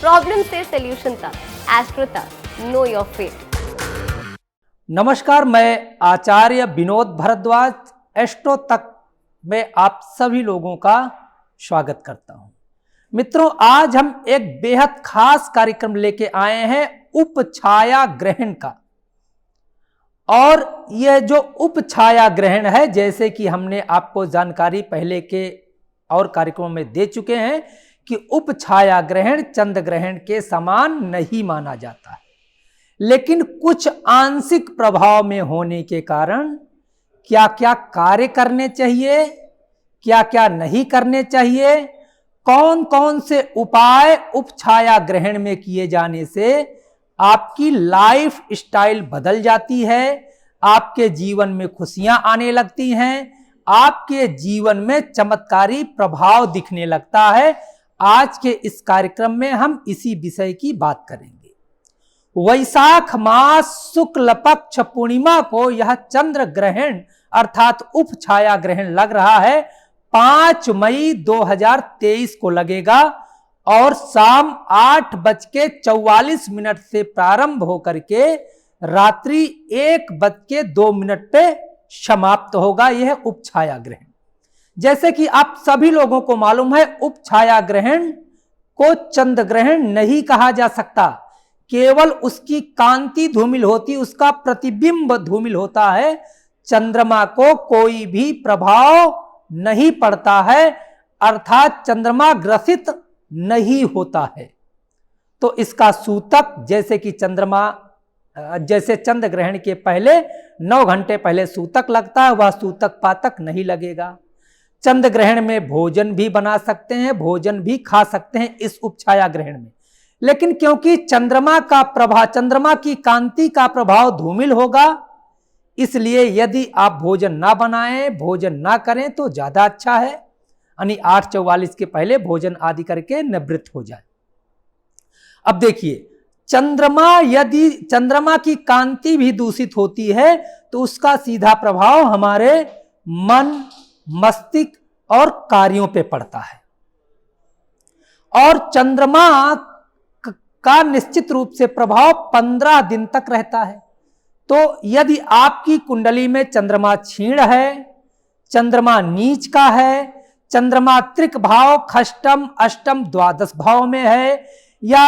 Problem से solution तक, astro तक, नो योर फेट। नमस्कार, मैं आचार्य विनोद भारद्वाज एस्ट्रो तक में आप सभी लोगों का स्वागत करता हूं। मित्रों, आज हम एक बेहद खास कार्यक्रम लेके आए हैं उपछाया ग्रहण का। और यह जो उपछाया ग्रहण है, जैसे कि हमने आपको जानकारी पहले के और कार्यक्रमों में दे चुके हैं कि उपछाया ग्रहण चंद्र ग्रहण के समान नहीं माना जाता है, लेकिन कुछ आंशिक प्रभाव में होने के कारण क्या क्या कार्य करने चाहिए, क्या क्या नहीं करने चाहिए, कौन कौन से उपाय उपछाया ग्रहण में किए जाने से आपकी लाइफ स्टाइल बदल जाती है, आपके जीवन में खुशियां आने लगती हैं, आपके जीवन में चमत्कारी प्रभाव दिखने लगता है। आज के इस कार्यक्रम में हम इसी विषय की बात करेंगे। वैशाख मास शुक्ल पक्ष पूर्णिमा को यह चंद्र ग्रहण अर्थात उपछाया ग्रहण लग रहा है। 5 मई 2023 को लगेगा और शाम 8:44 से प्रारंभ होकर के रात्रि 1:02 पे समाप्त होगा यह उपछाया ग्रहण। जैसे कि आप सभी लोगों को मालूम है, उपछाया ग्रहण को चंद्र ग्रहण नहीं कहा जा सकता। केवल उसकी कांति धूमिल होती, उसका प्रतिबिंब धूमिल होता है। चंद्रमा को कोई भी प्रभाव नहीं पड़ता है, अर्थात चंद्रमा ग्रसित नहीं होता है। तो इसका सूतक जैसे चंद्र ग्रहण के पहले 9 घंटे पहले सूतक लगता है, वह सूतक पातक नहीं लगेगा। चंद्र ग्रहण में भोजन भी बना सकते हैं, भोजन भी खा सकते हैं इस उपछाया ग्रहण में, लेकिन क्योंकि चंद्रमा की कांति का प्रभाव धूमिल होगा, इसलिए यदि आप भोजन ना बनाएं, भोजन ना करें तो ज्यादा अच्छा है। यानी 8:44 के पहले भोजन आदि करके निवृत्त हो जाए। अब देखिए, यदि चंद्रमा की कांति भी दूषित होती है तो उसका सीधा प्रभाव हमारे मन, मस्तिष्क और कार्यों पे पड़ता है। और चंद्रमा का निश्चित रूप से प्रभाव 15 दिन तक रहता है। तो यदि आपकी कुंडली में चंद्रमा क्षीण है, चंद्रमा नीच का है, चंद्रमा त्रिक भाव, खष्टम, अष्टम, द्वादश भाव में है, या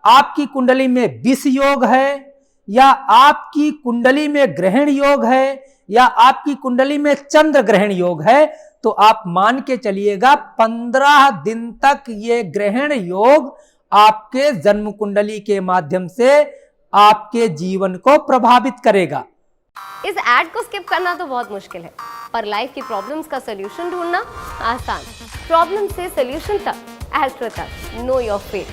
आपकी कुंडली में विष योग है, या आपकी कुंडली में ग्रहण योग है, या आपकी कुंडली में चंद्र ग्रहण योग है, तो आप मान के चलिएगा 15 दिन तक ये ग्रहण योग आपके जन्म कुंडली के माध्यम से आपके जीवन को प्रभावित करेगा। इस एड को स्किप करना तो बहुत मुश्किल है, पर लाइफ की प्रॉब्लम्स का सॉल्यूशन ढूंढना आसान। प्रॉब्लम से सॉल्यूशन तक, एस्ट्रो तक, नो योर फेट।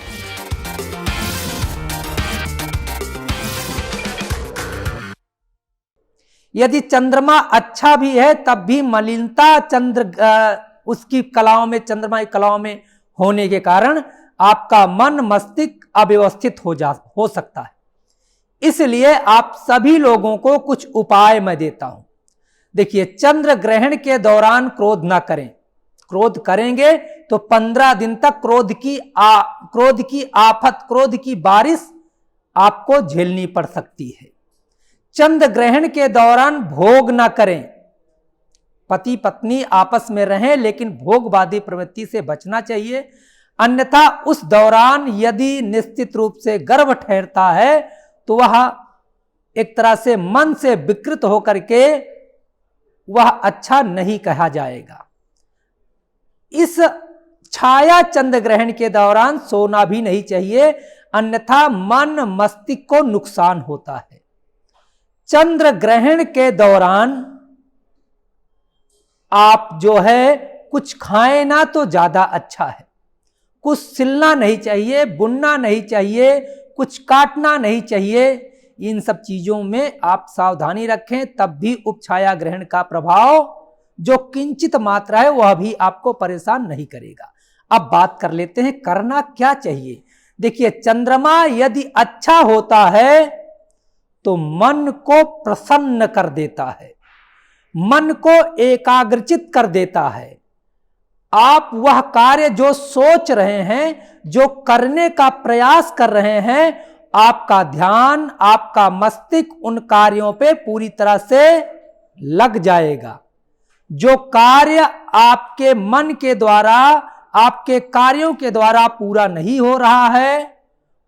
यदि चंद्रमा अच्छा भी है तब भी मलिनता उसकी कलाओं में, चंद्रमा की कलाओं में होने के कारण आपका मन मस्तिष्क अव्यवस्थित हो सकता है। इसलिए आप सभी लोगों को कुछ उपाय मैं देता हूं। देखिए, चंद्र ग्रहण के दौरान क्रोध ना करें। क्रोध करेंगे तो 15 दिन तक क्रोध की आफत, क्रोध की बारिश आपको झेलनी पड़ सकती है। चंद्र ग्रहण के दौरान भोग ना करें। पति पत्नी आपस में रहें, लेकिन भोगवादी प्रवृत्ति से बचना चाहिए। अन्यथा उस दौरान यदि निश्चित रूप से गर्भ ठहरता है तो वह एक तरह से मन से विकृत होकर के वह अच्छा नहीं कहा जाएगा। इस छाया चंद्र ग्रहण के दौरान सोना भी नहीं चाहिए, अन्यथा मन मस्तिष्क को नुकसान होता है। चंद्र ग्रहण के दौरान आप जो है कुछ खाएं ना तो ज्यादा अच्छा है। कुछ सिलना नहीं चाहिए, बुनना नहीं चाहिए, कुछ काटना नहीं चाहिए। इन सब चीजों में आप सावधानी रखें, तब भी उपछाया ग्रहण का प्रभाव जो किंचित मात्रा है वह भी आपको परेशान नहीं करेगा। अब बात कर लेते हैं करना क्या चाहिए। देखिए, चंद्रमा यदि अच्छा होता है तो मन को प्रसन्न कर देता है, मन को एकाग्रचित कर देता है, आप वह कार्य जो सोच रहे हैं, जो करने का प्रयास कर रहे हैं, आपका ध्यान, आपका मस्तिष्क उन कार्यों पे पूरी तरह से लग जाएगा। जो कार्य आपके मन के द्वारा, आपके कार्यों के द्वारा पूरा नहीं हो रहा है,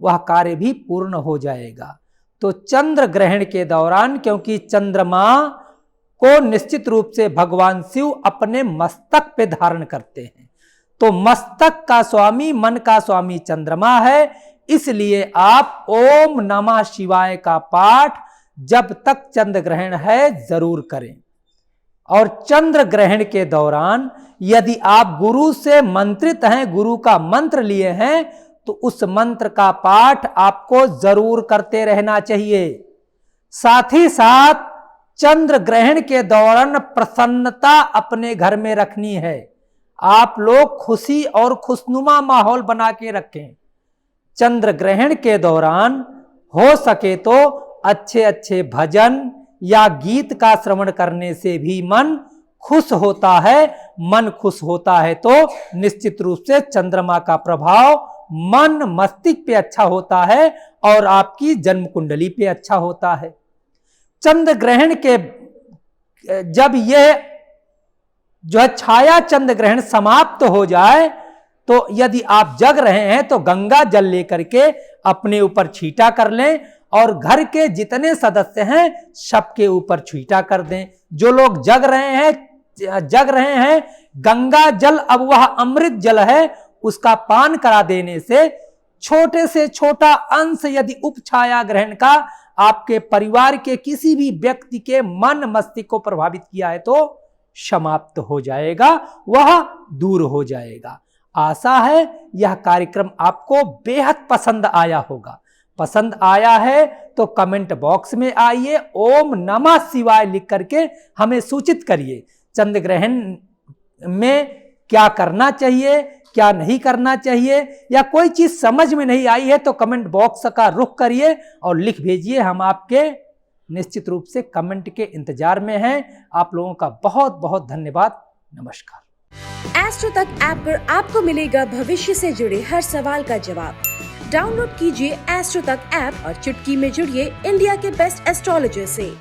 वह कार्य भी पूर्ण हो जाएगा। तो चंद्र ग्रहण के दौरान, क्योंकि चंद्रमा को निश्चित रूप से भगवान शिव अपने मस्तक पे धारण करते हैं, तो मस्तक का स्वामी, मन का स्वामी चंद्रमा है, इसलिए आप ओम नमः शिवाय का पाठ जब तक चंद्र ग्रहण है जरूर करें। और चंद्र ग्रहण के दौरान यदि आप गुरु से मंत्रित हैं, गुरु का मंत्र लिए हैं, तो उस मंत्र का पाठ आपको जरूर करते रहना चाहिए। साथ ही साथ चंद्र ग्रहण के दौरान प्रसन्नता अपने घर में रखनी है। आप लोग खुशी और खुशनुमा माहौल बना के रखें। चंद्र ग्रहण के दौरान हो सके तो अच्छे अच्छे भजन या गीत का श्रवण करने से भी मन खुश होता है। मन खुश होता है तो निश्चित रूप से चंद्रमा का प्रभाव मन मस्तिष्क पे अच्छा होता है और आपकी जन्म कुंडली पे अच्छा होता है। चंद्र ग्रहण के जब यह जो है छाया चंद्र ग्रहण समाप्त हो जाए, तो यदि आप जग रहे हैं तो गंगा जल लेकर के अपने ऊपर छींटा कर लें और घर के जितने सदस्य हैं सबके ऊपर छींटा कर दें। जो लोग जग रहे हैं गंगा जल अब वह अमृत जल है, उसका पान करा देने से छोटे से छोटा अंश यदि उपछाया ग्रहण का आपके परिवार के किसी भी व्यक्ति के मन मस्तिष्क को प्रभावित किया है तो समाप्त हो जाएगा, वह दूर हो जाएगा। आशा है यह कार्यक्रम आपको बेहद पसंद आया होगा। पसंद आया है तो कमेंट बॉक्स में आइए, ओम नमः शिवाय लिख करके हमें सूचित करिए। चंद्र ग्रहण में क्या करना चाहिए, क्या नहीं करना चाहिए, या कोई चीज समझ में नहीं आई है तो कमेंट बॉक्स का रुख करिए और लिख भेजिए। हम आपके निश्चित रूप से कमेंट के इंतजार में हैं। आप लोगों का बहुत बहुत धन्यवाद। नमस्कार। एस्ट्रो तक ऐप पर आपको मिलेगा भविष्य से जुड़े हर सवाल का जवाब। डाउनलोड कीजिए एस्ट्रो तक ऐप और चुटकी में जुड़िए इंडिया के बेस्ट एस्ट्रोलॉजर से।